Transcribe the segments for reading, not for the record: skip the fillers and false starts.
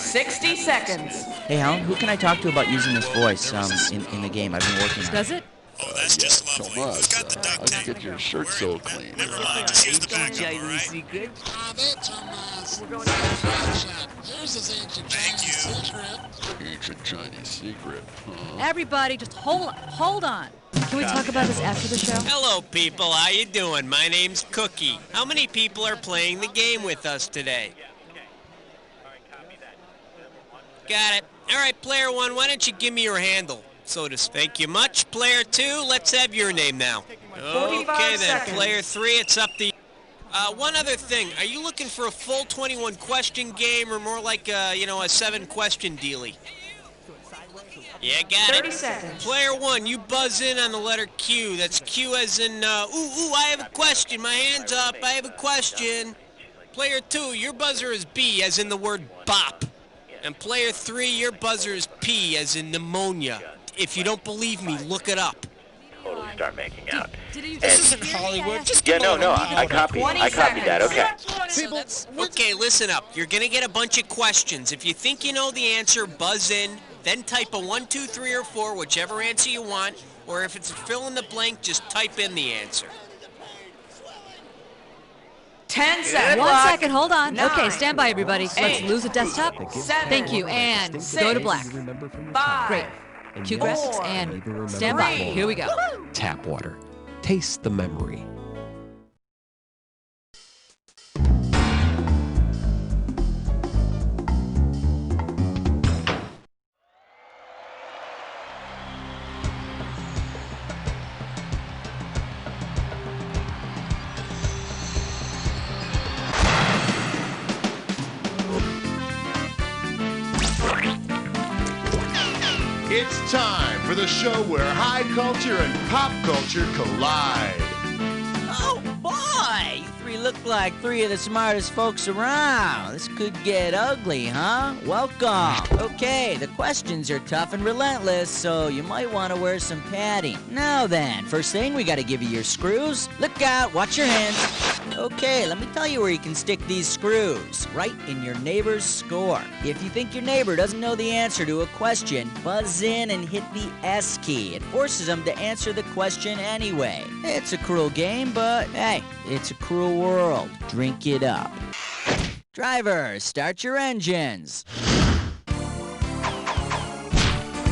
60 seconds. Hey, Helen, who can I talk to about using this voice in the game? I've been working on it. Does it? Oh, that's just lovely. Tomas, Who's got the duct I'll tape? get your shirt so clean. Never mind, just use the backup, all right? Secret. There, Tomas. Here's his ancient Thank Chinese you. secret. Ancient Chinese secret, huh? Everybody, just hold on. Can we talk about this after the show? Hello, people. How you doing? My name's Cookie. How many people are playing the game with us today? Got it. All right, player one, why don't you give me your handle, so to speak. Thank you much. Player two, let's have your name now. 45 Okay, then. seconds. Player three, it's up to you. One other thing. Are you looking for a full 21-question game or more like a 7-question dealie? Yeah, got 30 it. seconds. Player one, you buzz in on the letter Q. That's Q as in, I have a question. My hand's up. I have a question. Player two, your buzzer is B as in the word bop. And player three, your buzzer is P as in pneumonia. If you don't believe me, look it up. Totally start making out. This isn't Hollywood. Just I copied 20 that. seconds. Okay. Okay, listen up. You're going to get a bunch of questions. If you think you know the answer, buzz in. Then type a 1, 2, 3, or 4, whichever answer you want. Or if it's a fill in the blank, just type in the answer. 10 seconds. 1 second, hold on. Nine, Okay, stand by, everybody. Let's 8, lose the desktop. 7, Thank you, and go to black. 5, Great. Cue graphics, 4, and stand by. 3. Here we go. Tap water. Taste the memory. It's time for the show where high culture and pop culture collide. Oh, boy! You three look like three of the smartest folks around. This could get ugly, huh? Welcome. Okay, the questions are tough and relentless, so you might want to wear some padding. Now then, first thing, we got to give you your screws. Look out, watch your hands. Okay, let me tell you where you can stick these screws. Right in your neighbor's score. If you think your neighbor doesn't know the answer to a question, buzz in and hit the S key. It forces them to answer the question anyway. It's a cruel game, but hey, it's a cruel world. Drink it up. Drivers, start your engines.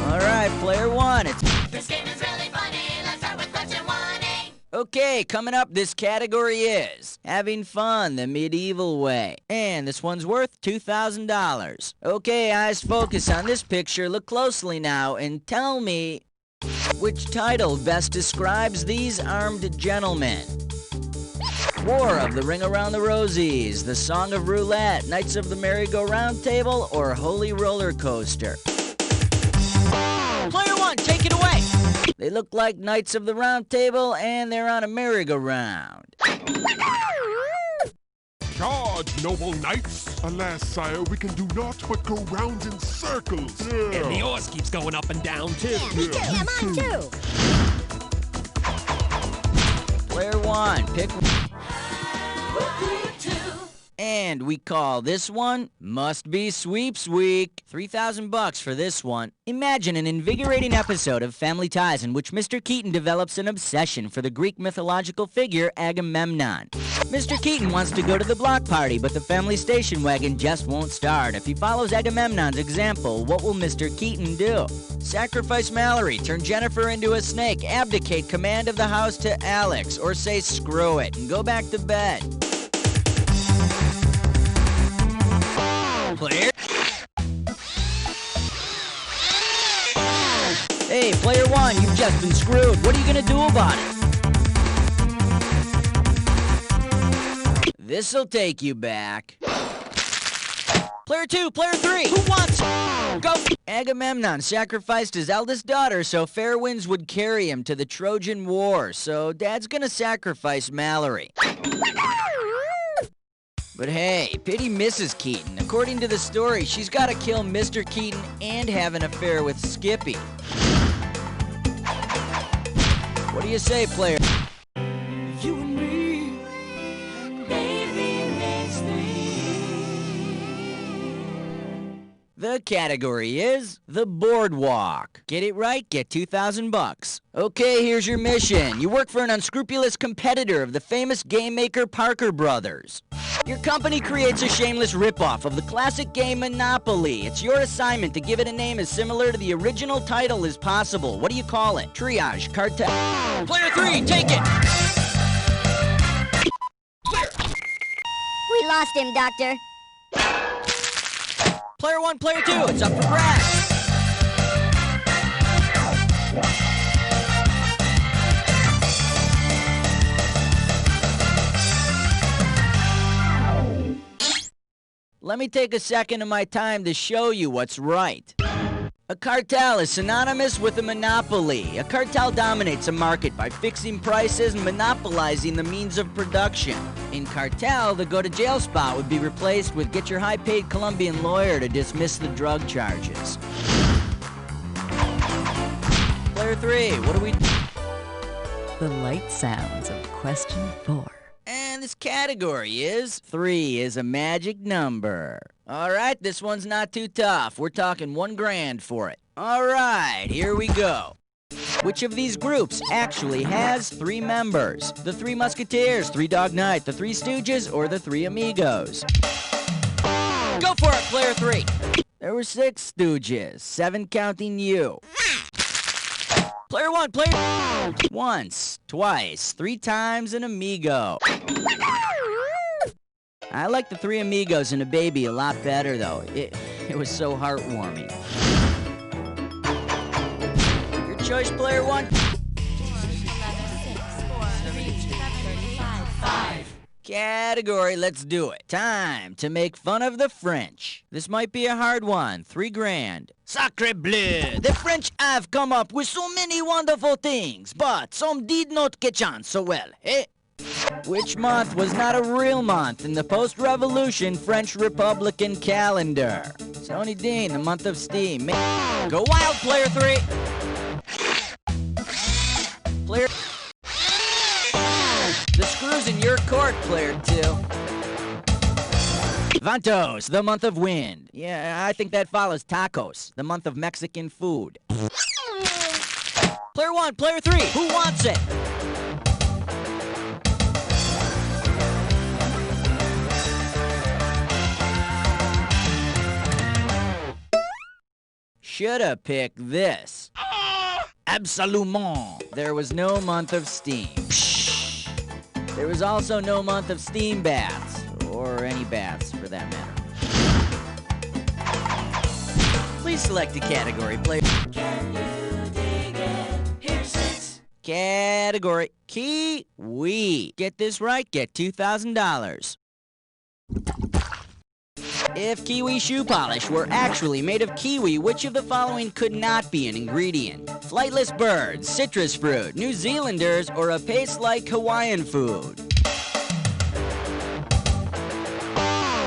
All right, player one, This game is really funny. Let's start with question 1A. Okay, coming up, this category is having fun the medieval way. And this one's worth $2,000. Okay, eyes focus on this picture. Look closely now and tell me which title best describes these armed gentlemen. War of the Ring Around the Rosies, The Song of Roulette, Knights of the Merry-Go-Round Table, or Holy Roller Coaster. Player one, take it away. They look like Knights of the Round Table, and they're on a merry-go-round. Charge, noble knights! Alas, sire, we can do naught but go round in circles. And the horse keeps going up and down, too. Yeah, me too. Yeah, mine too. Player one, pick one. 2. And we call this one Must Be Sweeps Week. $3,000 for this one. Imagine an invigorating episode of Family Ties in which Mr. Keaton develops an obsession for the Greek mythological figure Agamemnon. Mr. Keaton wants to go to the block party, but the family station wagon just won't start. If he follows Agamemnon's example, what will Mr. Keaton do? Sacrifice Mallory, turn Jennifer into a snake, abdicate command of the house to Alex, or say screw it and go back to bed. Player. Hey, player one, you've just been screwed. What are you gonna do about it? This'll take you back. Player two, player three, who wants? Go! Agamemnon sacrificed his eldest daughter so fair winds would carry him to the Trojan War, so Dad's gonna sacrifice Mallory. But hey, pity Mrs. Keaton. According to the story, she's got to kill Mr. Keaton and have an affair with Skippy. What do you say, player? You and me, baby, makes me. The category is the boardwalk. Get it right, get $2,000. Okay, here's your mission. You work for an unscrupulous competitor of the famous game maker Parker Brothers. Your company creates a shameless ripoff of the classic game Monopoly. It's your assignment to give it a name as similar to the original title as possible. What do you call it? Triage, cartel. Player 3, take it! We lost him, Doctor. Player 1, player 2, it's up for grabs. Let me take a second of my time to show you what's right. A cartel is synonymous with a monopoly. A cartel dominates a market by fixing prices and monopolizing the means of production. In cartel, the go-to-jail spot would be replaced with get your high-paid Colombian lawyer to dismiss the drug charges. Player 3, what do we... The light sounds of question 4. And this category is 3 is a magic number. All right, this one's not too tough. We're talking $1,000 for it. All right, here we go. Which of these groups actually has 3 members? The 3 Musketeers, 3 Dog Night, the 3 Stooges, or the 3 Amigos? Go for it, player 3. There were 6 Stooges, 7 counting you. Player 1, player... Once, twice, 3 times an Amigo. I like the 3 Amigos and a baby a lot better, though. It was so heartwarming. Your choice, player 1. 11, 6, 4, 3, 5. Category, let's do it. Time to make fun of the French. This might be a hard one. $3,000. Sacre bleu! The French have come up with so many wonderful things, but some did not catch on so well, eh? Which month was not a real month in the post-revolution French Republican calendar? Tony Dean, the month of steam. Go wild, player 3! Player... The screw's in your court, player 2. Vantos, the month of wind. Yeah, I think that follows tacos, the month of Mexican food. Player 1, player 3, who wants it? Shoulda picked this. Absolument. There was no month of steam. Psh. There was also no month of steam baths, or any baths for that matter. Please select a category, player. Can you dig it? Here's 6. Category, Kiwi. Get this right, get $2,000. If kiwi shoe polish were actually made of kiwi, which of the following could not be an ingredient? Flightless birds, citrus fruit, New Zealanders, or a paste like Hawaiian food?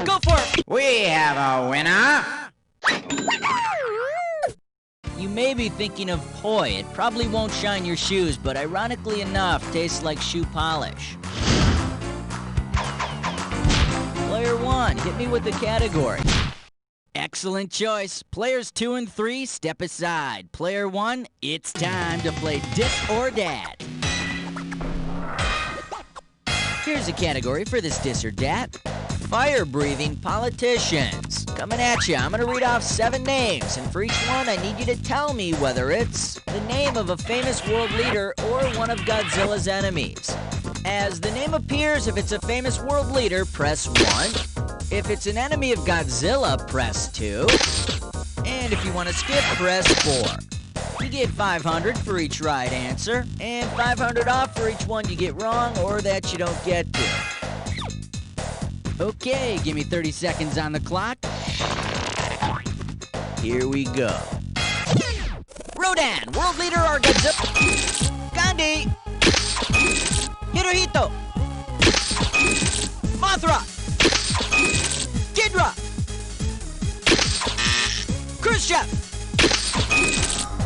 Go for it! We have a winner! You may be thinking of poi. It probably won't shine your shoes, but ironically enough, tastes like shoe polish. Player 1, hit me with the category. Excellent choice. Players 2 and 3, step aside. Player 1, it's time to play Dick or Dad. Here's a category for this Dis or Dat. Fire-breathing politicians. Coming at you, I'm going to read off 7 names, and for each one, I need you to tell me whether it's the name of a famous world leader or one of Godzilla's enemies. As the name appears, if it's a famous world leader, press 1. If it's an enemy of Godzilla, press 2. And if you want to skip, press 4. You get 500 for each right answer, and 500 off for each one you get wrong or that you don't get to. Okay, give me 30 seconds on the clock. Here we go. Rodan, world leader or Godzilla? Gandhi! Hirohito! Mothra! Ghidorah! Khrushchev!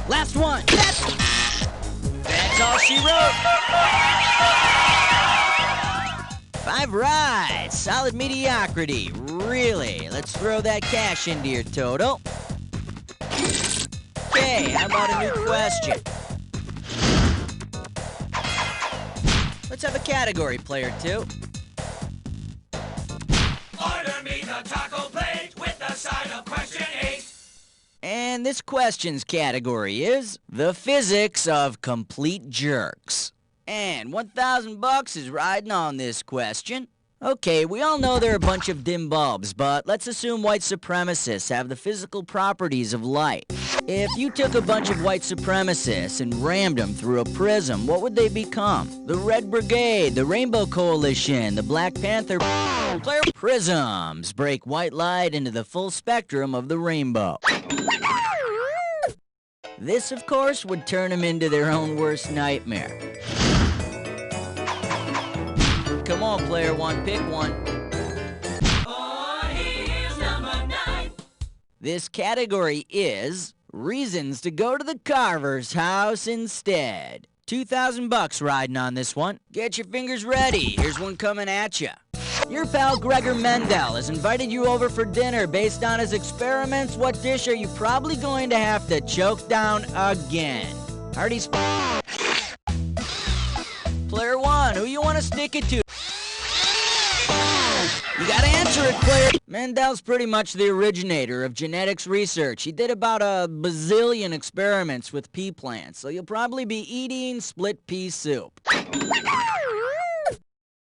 Last one. That's all she wrote. 5 right. Solid mediocrity. Really. Let's throw that cash into your total. Okay, how about a new question? Let's have a category, player 2. Order me the taco plate with the side of question 8. And this question's category is the physics of complete jerks. And $1,000 is riding on this question. Okay, we all know they're a bunch of dim bulbs, but let's assume white supremacists have the physical properties of light. If you took a bunch of white supremacists and rammed them through a prism, what would they become? The Red Brigade, the Rainbow Coalition, the Black Panther player. Prisms break white light into the full spectrum of the rainbow. This, of course, would turn them into their own worst nightmare. Come on, player 1, pick one. Oh, here's number 9. This category is reasons to go to the Carver's house instead. $2,000 riding on this one. Get your fingers ready. Here's one coming at you. Your pal Gregor Mendel has invited you over for dinner. Based on his experiments, what dish are you probably going to have to choke down again? Hardy's. Player 1, who you want to stick it to? You gotta answer it, player. Mendel's pretty much the originator of genetics research. He did about a bazillion experiments with pea plants, so you'll probably be eating split pea soup.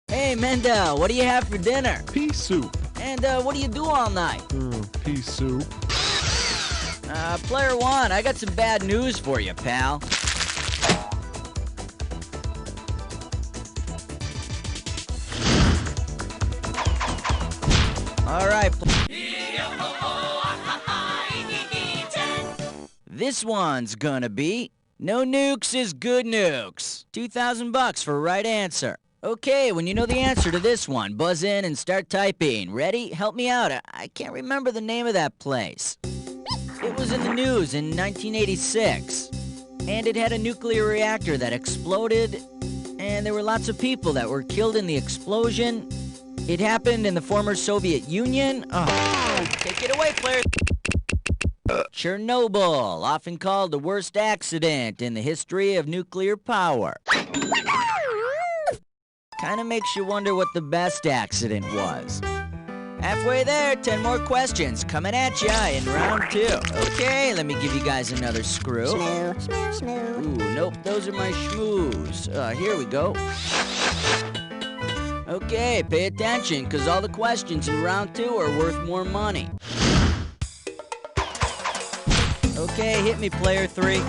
Hey, Mendel, what do you have for dinner? Pea soup. And what do you do all night? Pea soup. Player 1, I got some bad news for you, pal. All right. This one's gonna be no nukes is good nukes. $2,000 for a right answer. Okay, when you know the answer to this one, buzz in and start typing. Ready? Help me out. I can't remember the name of that place. It was in the news in 1986. And it had a nuclear reactor that exploded. And there were lots of people that were killed in the explosion. It happened in the former Soviet Union. Oh, take it away, player. Chernobyl, often called the worst accident in the history of nuclear power. Kinda makes you wonder what the best accident was. Halfway there, 10 more questions coming at ya in round 2. Okay, let me give you guys another screw. Ooh, nope, those are my schmoos. Here we go. Okay, pay attention, because all the questions in round 2 are worth more money. Okay, hit me, player 3.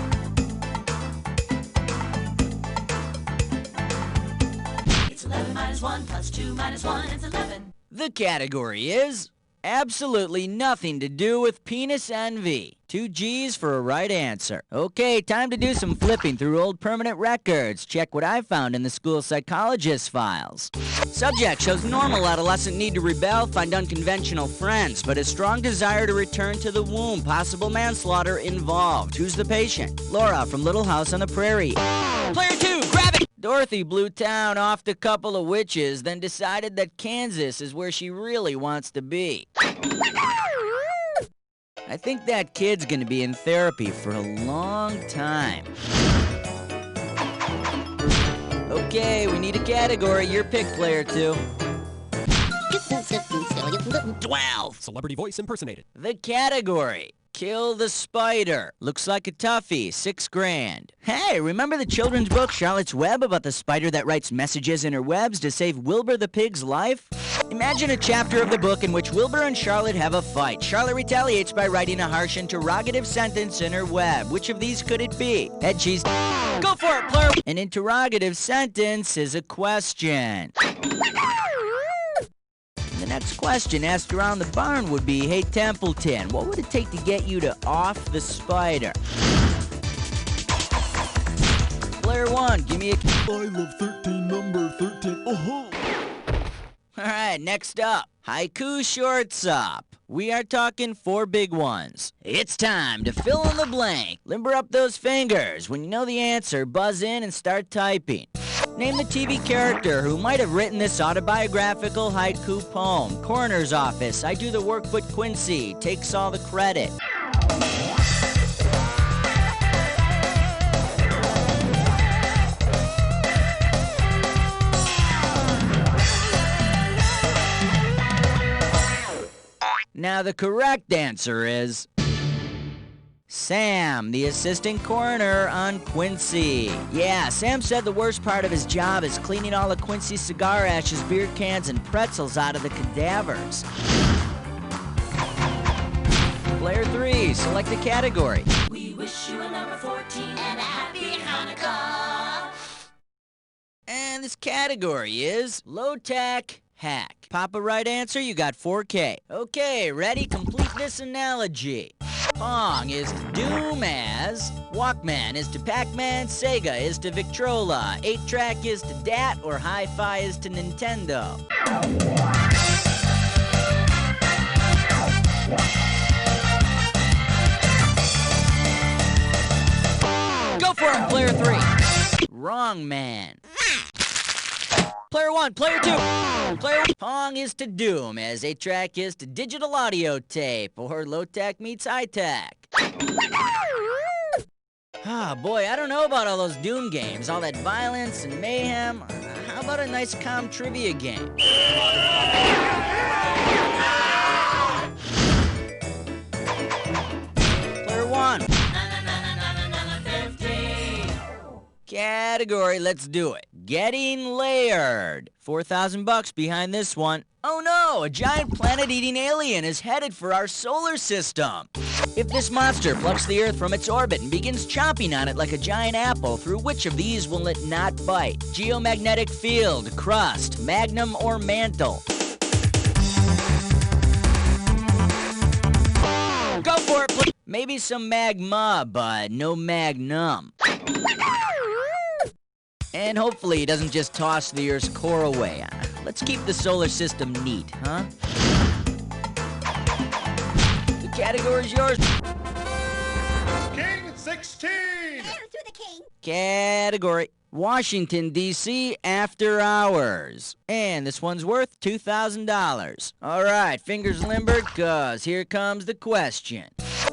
It's 11 minus 1 plus 2 minus 1. It's 11. The category is absolutely nothing to do with penis envy. 2 G's for a right answer. Okay, time to do some flipping through old permanent records. Check what I found in the school psychologist files. Subject shows normal adolescent need to rebel, find unconventional friends, but a strong desire to return to the womb. Possible manslaughter involved. Who's the patient? Laura from Little House on the Prairie. Player 2, grab it! Dorothy blew town off a couple of witches, then decided that Kansas is where she really wants to be. I think that kid's gonna be in therapy for a long time. Okay, we need a category. Your pick, player 2. 12. Celebrity voice impersonated. The category. Kill the Spider. Looks like a toughie. $6,000. Hey, remember the children's book Charlotte's Web about the spider that writes messages in her webs to save Wilbur the pig's life? Imagine a chapter of the book in which Wilbur and Charlotte have a fight. Charlotte retaliates by writing a harsh interrogative sentence in her web. Which of these could it be? Head cheese. Go for it, Plur. An interrogative sentence is a question. The next question asked around the barn would be, hey Templeton, what would it take to get you to off the spider? Player 1, give me a... I love 13, number 13. Alright, next up, haiku shortstop. We are talking 4 big ones. It's time to fill in the blank. Limber up those fingers. When you know the answer, buzz in and start typing. Name the TV character who might have written this autobiographical haiku poem. Coroner's office, I do the work but Quincy takes all the credit. Now the correct answer is Sam, the assistant coroner on Quincy. Yeah, Sam said the worst part of his job is cleaning all the Quincy cigar ashes, beer cans, and pretzels out of the cadavers. Player 3, select a category. We wish you a number 14 and a happy Hanukkah. And this category is low-tech hack. Pop a right answer, you got 4K. Okay, ready? Complete this analogy. Pong is to Doom as Walkman is to Pac-Man, Sega is to Victrola, 8-track is to DAT, or Hi-Fi is to Nintendo. Go for it, player 3. Wrong man. Player 1, player 2. Player 1. Pong is to Doom as 8-track is to digital audio tape, or low-tech meets high-tech. Ah, boy, I don't know about all those Doom games, all that violence and mayhem. How about a nice calm trivia game? Player 1. Category, let's do it. Getting layered. $4,000 behind this one. Oh no, a giant planet-eating alien is headed for our solar system. If this monster plucks the Earth from its orbit and begins chomping on it like a giant apple, through which of these will it not bite? Geomagnetic field, crust, magnum, or mantle? Go for it, please. Maybe some magma, but no magnum. And hopefully he doesn't just toss the Earth's core away. Let's keep the solar system neat, huh? The category's yours. King 16! Category, Washington, D.C. after hours. And this one's worth $2,000. All right, fingers limbered, cause here comes the question.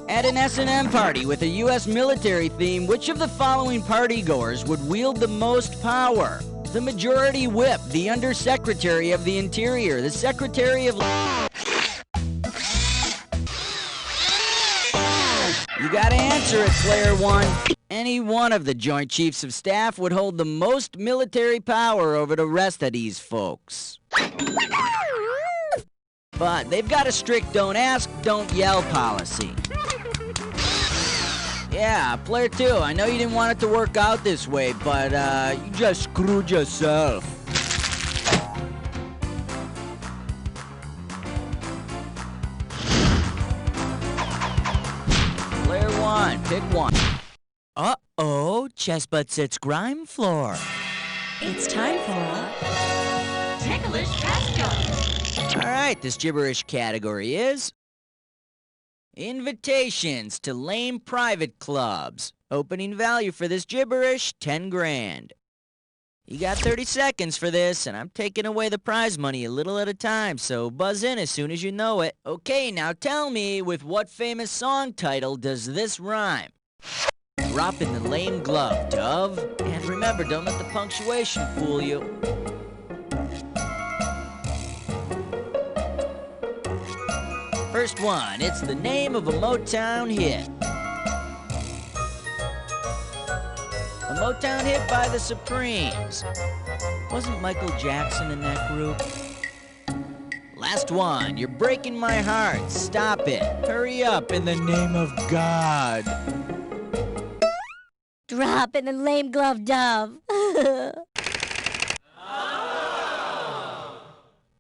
At an S&M party with a U.S. military theme, which of the following partygoers would wield the most power? The Majority Whip, the Undersecretary of the Interior, the Secretary of... You gotta answer it, player 1. Any one of the Joint Chiefs of Staff would hold the most military power over the rest of these folks. But they've got a strict don't ask, don't yell policy. Yeah, player 2, I know you didn't want it to work out this way, but you just screwed yourself. Player 1, pick one. Uh-oh, Chestbut sits grime floor. It's time for Ticklish Casco. All right, this gibberish category is invitations to lame private clubs. Opening value for this gibberish, 10 grand. You got 30 seconds for this, and I'm taking away the prize money a little at a time, so buzz in as soon as you know it. Okay, now tell me, with what famous song title does this rhyme? Drop in the lame glove, Dove. And remember, don't let the punctuation fool you. First one, it's the name of a Motown hit. A Motown hit by the Supremes. Wasn't Michael Jackson in that group? Last one, you're breaking my heart. Stop it. Hurry up in the name of God. Drop in the lame glove, Dove.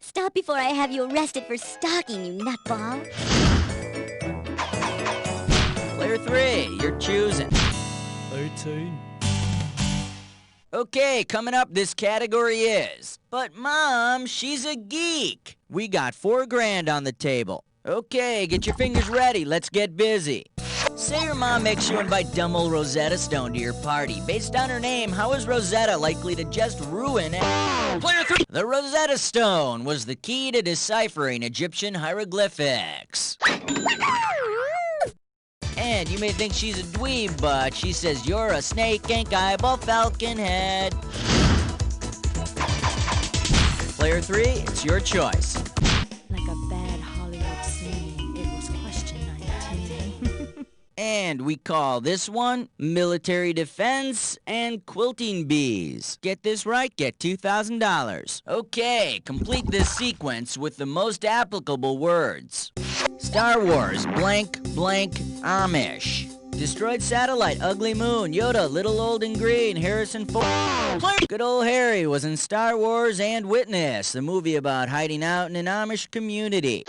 Stop before I have you arrested for stalking, you nutball. Player 3, you're choosing. 18. Okay, coming up, this category is, but Mom, she's a geek. We got 4 grand on the table. Okay, get your fingers ready. Let's get busy. Say your mom makes you invite dumb old Rosetta Stone to your party. Based on her name, how is Rosetta likely to just ruin it? Player 3. The Rosetta Stone was the key to deciphering Egyptian hieroglyphics. And you may think she's a dweeb, but she says you're a snake, ink, eyeball, falcon head. Player 3, it's your choice. like a bad Hollywood scene. And we call this one Military Defense and Quilting Bees. Get this right, get $2,000. Okay, complete this sequence with the most applicable words. Star Wars, blank, blank, Amish. Destroyed satellite, ugly moon, Yoda, little old and green, Harrison Ford. Good old Harry was in Star Wars and Witness, the movie about hiding out in an Amish community.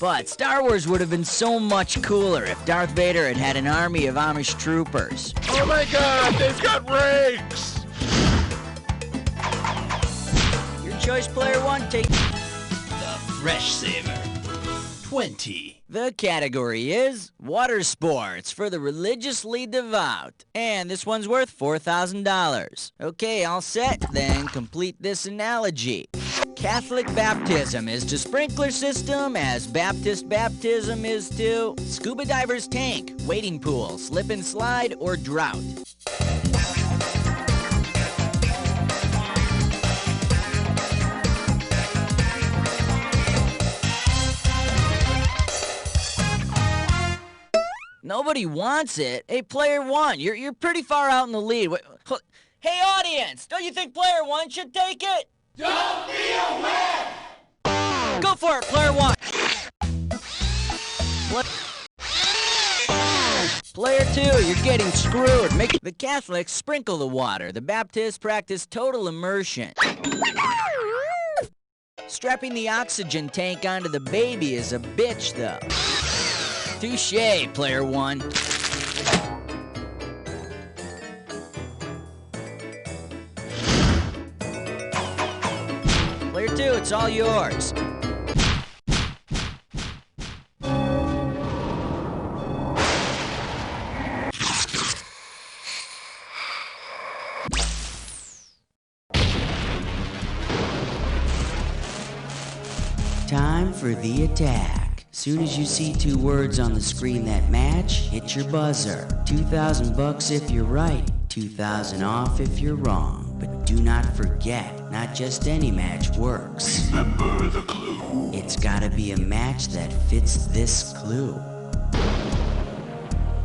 But Star Wars would have been so much cooler if Darth Vader had had an army of Amish troopers. Oh my God, they've got rakes! Your choice, player one, take The Fresh Saver. 20. The category is water sports for the religiously devout. And this one's worth $4,000. Okay, all set? Then complete this analogy. Catholic baptism is to sprinkler system as Baptist baptism is to scuba diver's tank, wading pool, slip and slide, or drought. Nobody wants it. Hey, player one, you're pretty far out in the lead. Hey, audience, don't you think player one should take it? Don't be a whip! Go for it, player one. Player two, you're getting screwed. Make the Catholics sprinkle the water. The Baptists practice total immersion. Strapping the oxygen tank onto the baby is a bitch, though. Touché, player one. Player two, it's all yours. Time for the attack. Soon as you see two words on the screen that match, hit your buzzer. $2,000 if you're right, 2,000 off if you're wrong. But do not forget, not just any match works. Remember the clue. It's gotta be a match that fits this clue.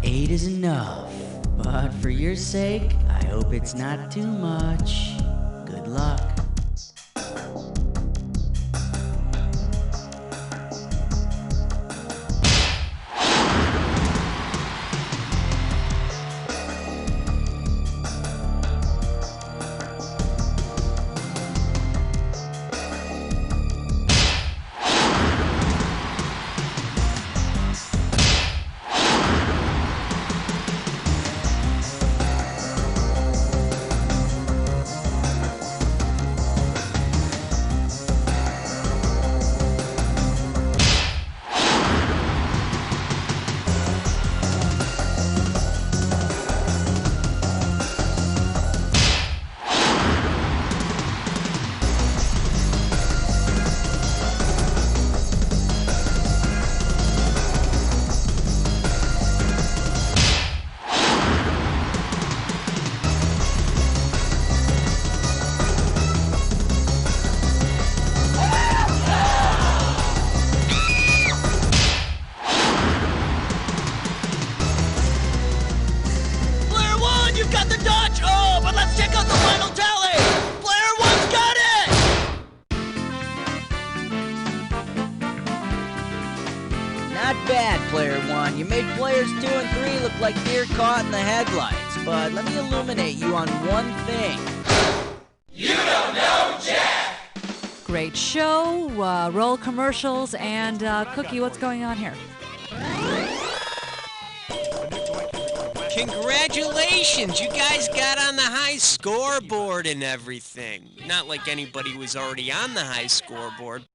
8 is enough, but for your sake, I hope it's not too much. Good luck. Not bad, player one. You made players 2 and 3 look like deer caught in the headlights. But let me illuminate you on one thing. You don't know Jack! Great show, roll commercials, and Cookie, what's going on here? Congratulations! You guys got on the high scoreboard and everything. Not like anybody was already on the high scoreboard,